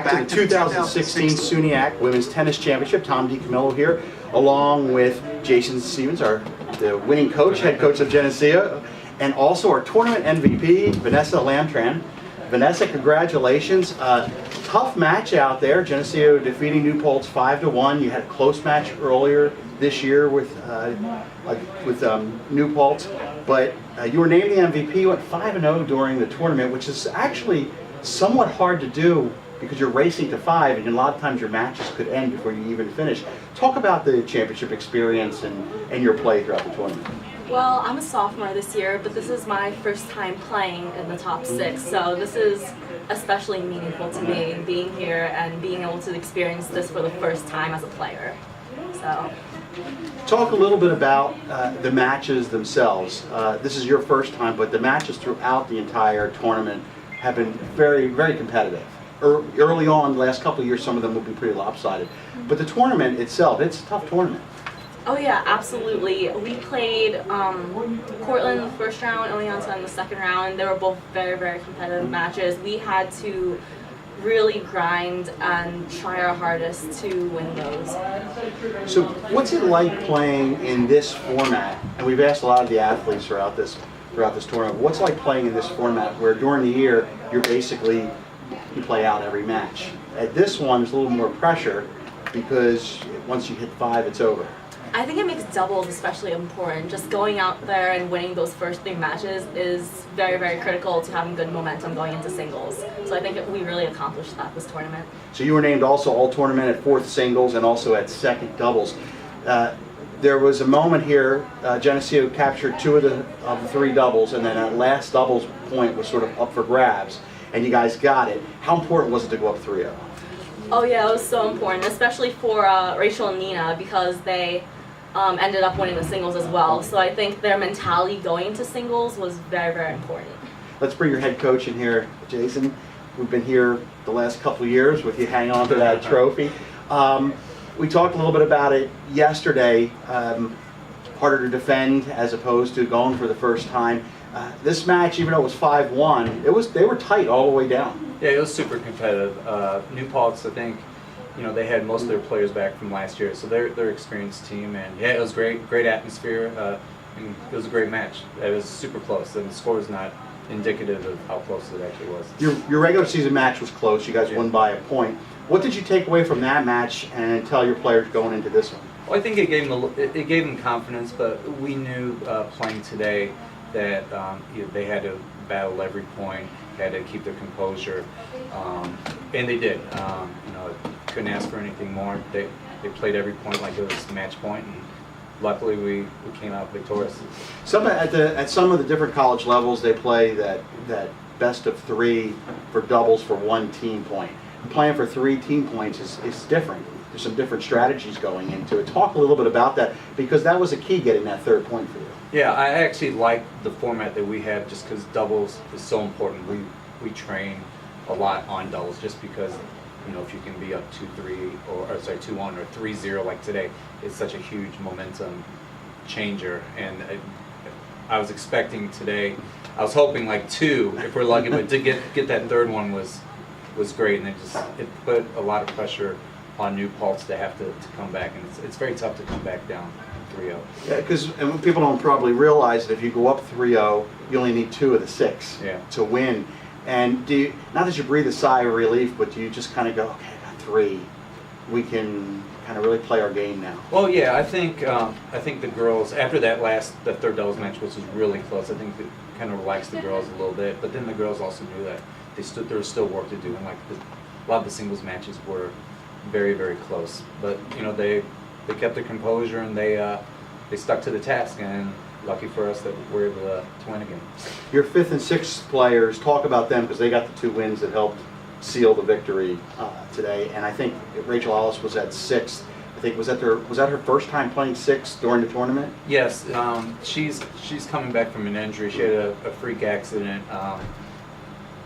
Back to the 2016 SUNYAC Women's Tennis Championship. Tom DiCamillo here, along with Jason Stevens, the winning coach, head coach of Geneseo, and also our tournament MVP, Vanessa Lamtran. Vanessa, congratulations. Tough match out there. Geneseo defeating New Paltz 5-1. You had a close match earlier this year with New Paltz, but you were named the MVP. You went 5-0 during the tournament, which is actually somewhat hard to do, because you're racing to 5, and a lot of times your matches could end before you even finish. Talk about the championship experience and your play throughout the tournament. Well, I'm a sophomore this year, but this is my first time playing in the top 6, so this is especially meaningful to me, being here and being able to experience this for the first time as a player. So, talk a little bit about the matches themselves. This is your first time, but the matches throughout the entire tournament have been very, very competitive. Early on, the last couple of years, some of them will be pretty lopsided. But the tournament itself, it's a tough tournament. Oh yeah, absolutely. We played Portland in the first round, Oneonta in the second round. They were both very, very competitive matches. We had to really grind and try our hardest to win those. So what's it like playing in this format? And we've asked a lot of the athletes throughout this tournament, what's it like playing in this format where during the year, you play out every match? At this one, there's a little more pressure because once you hit 5, it's over. I think it makes doubles especially important. Just going out there and winning those first 3 matches is very, very critical to having good momentum going into singles. So I think we really accomplished that this tournament. So you were named also all-tournament at 4th singles and also at 2nd doubles. There was a moment here, Geneseo captured 2 of the 3 doubles, and then that last doubles point was sort of up for grabs, and you guys got it. How important was it to go up 3-0? Oh yeah, it was so important, especially for Rachel and Nina, because they ended up winning the singles as well. So I think their mentality going to singles was very, very important. Let's bring your head coach in here, Jason. We've been here the last couple of years with you hanging on to that trophy. We talked a little bit about it yesterday. Harder to defend as opposed to going for the first time. This match, even though it was 5-1, they were tight all the way down. Yeah, it was super competitive. New Paltz, I think, they had most of their players back from last year, so they're an experienced team, and yeah, it was great atmosphere. And it was a great match. It was super close, and the score is not indicative of how close it actually was. Your regular season match was close. You guys won by a point. What did you take away from that match and tell your players going into this one? Well, I think it gave them confidence, but we knew playing today that they had to battle every point, had to keep their composure, and they did. Couldn't ask for anything more. They played every point like it was match point, and luckily we came out victorious. At some of the different college levels, they play that best of 3 for doubles for 1 team point. Playing for 3 team points is different. There's some different strategies going into it. Talk a little bit about that, because that was a key, getting that 3rd point for you. Yeah, I actually like the format that we have, just because doubles is so important. We train a lot on doubles, just because if you can be up 2-3 or 2-1 or 3-0 like today, it's such a huge momentum changer. And I was expecting today, I was hoping like 2 if we're lucky, but to get that 3rd one was great, and it put a lot of pressure on New Paltz to have to come back, and it's very tough to come back down 3-0. Yeah, because people don't probably realize that if you go up 3-0, you only need 2 of the 6 to win. And not that you breathe a sigh of relief, but do you just kind of go, okay, I got 3, we can kind of really play our game now? Well, yeah, I think the girls, after the 3rd doubles match, which was really close, I think it kind of relaxed the girls a little bit. But then the girls also knew that there was still work to do, and a lot of the singles matches were very, very close. But they kept their composure, and they stuck to the task, and lucky for us that we're able to win again. Your 5th and 6th players, talk about them, because they got the 2 wins that helped seal the victory today. And I think Rachel Hollis was at 6th. I think was that her first time playing 6th during the tournament? Yes, she's coming back from an injury. She had a freak accident.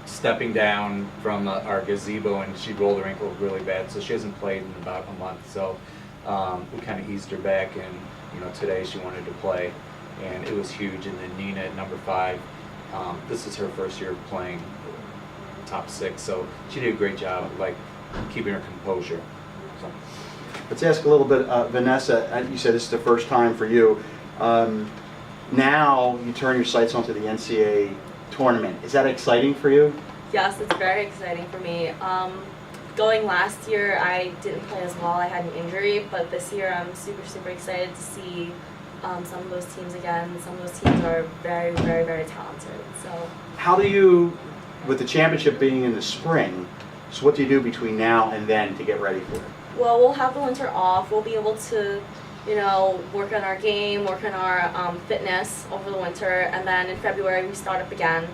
Stepping down from our gazebo, and she rolled her ankle really bad, so she hasn't played in about a month. So we kind of eased her back, and today she wanted to play, and it was huge. And then Nina at number 5, this is her first year playing top 6, so she did a great job. Like keeping her composure. So. Let's ask a little bit, Vanessa, you said this is the first time for you. Now you turn your sights onto the NCAA tournament. Is that exciting for you? Yes, it's very exciting for me. Going last year, I didn't play as well. I had an injury, but this year I'm super, super excited to see some of those teams again. Some of those teams are very, very, very talented. So, how do you, with the championship being in the spring, so what do you do between now and then to get ready for it? well, we'll have the winter off. We'll be able to, you know, work on our game, work on our fitness over the winter, and then in February we start up again.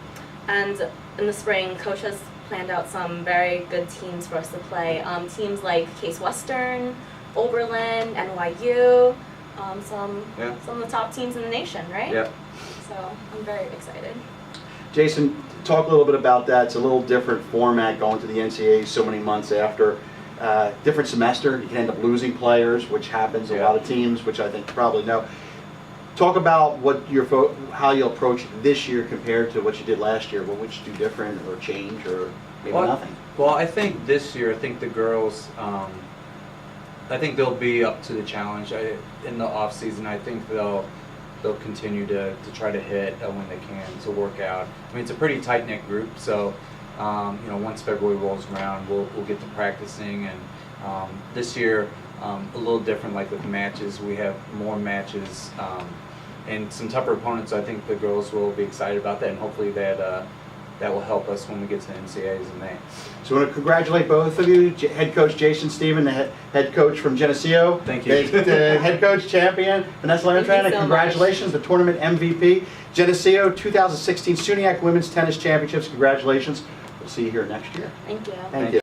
And in the spring, Coach has planned out some very good teams for us to play. Teams like Case Western, Oberlin, NYU, some of the top teams in the nation, right? Yeah. So I'm very excited. Jason, talk a little bit about that. It's a little different format going to the NCAA so many months after. Different semester, you can end up losing players, which happens a lot of teams, which I think you probably know. Talk about what how you'll approach this year compared to what you did last year. What would you do different or change or maybe nothing? Well, I think this year, I think the girls, I think they'll be up to the challenge in the off season. I think they'll continue to try to hit when they can, to work out. I mean, it's a pretty tight knit group, so you know, once February rolls around, we'll get to practicing. And this year, a little different, like with matches, we have more matches and some tougher opponents. I think the girls will be excited about that, and hopefully that will help us when we get to the NCAAs in May. So I want to congratulate both of you, head coach Jason Stephen, the head coach from Geneseo. Thank you. The head coach champion, Vanessa Thank you so congratulations, the tournament MVP. Geneseo 2016 SUNYAC Women's Tennis Championships, congratulations. We'll see you here next year. Thank you. Thank you.